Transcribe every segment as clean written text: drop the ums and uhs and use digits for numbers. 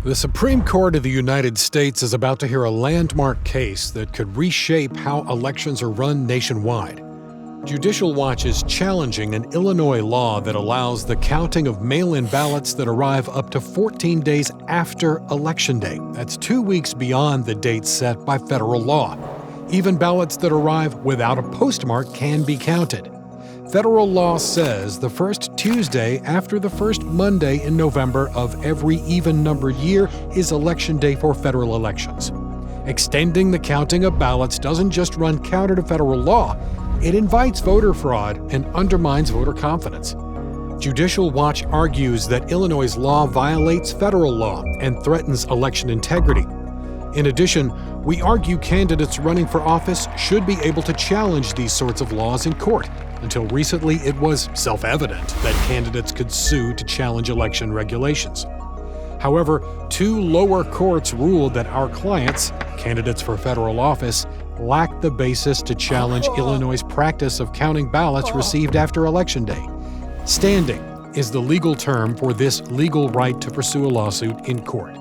The Supreme Court of the United States is about to hear a landmark case that could reshape how elections are run nationwide. Judicial Watch is challenging an Illinois law that allows the counting of mail-in ballots that arrive up to 14 days after Election Day. That's 2 weeks beyond the date set by federal law. Even ballots that arrive without a postmark can be counted. Federal law says the first Tuesday after the first Monday in November of every even-numbered year is Election Day for federal elections. Extending the counting of ballots doesn't just run counter to federal law, it invites voter fraud and undermines voter confidence. Judicial Watch argues that Illinois' law violates federal law and threatens election integrity. In addition, we argue candidates running for office should be able to challenge these sorts of laws in court. Until recently, it was self-evident that candidates could sue to challenge election regulations. However, 2 lower courts ruled that our clients, candidates for federal office, lacked the basis to challenge Illinois' practice of counting ballots received after Election Day. Standing is the legal term for this legal right to pursue a lawsuit in court.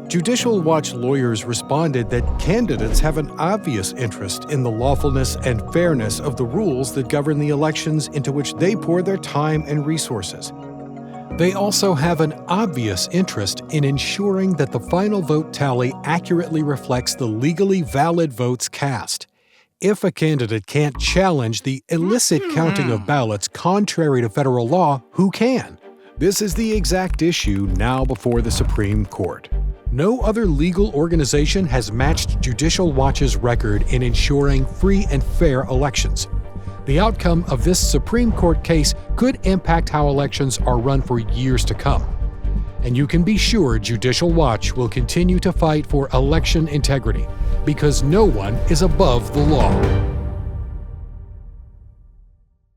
Judicial Watch lawyers responded that candidates have an obvious interest in the lawfulness and fairness of the rules that govern the elections into which they pour their time and resources. They also have an obvious interest in ensuring that the final vote tally accurately reflects the legally valid votes cast. If a candidate can't challenge the illicit counting of ballots contrary to federal law, who can? This is the exact issue now before the Supreme Court. No other legal organization has matched Judicial Watch's record in ensuring free and fair elections. The outcome of this Supreme Court case could impact how elections are run for years to come. And you can be sure Judicial Watch will continue to fight for election integrity, because no one is above the law.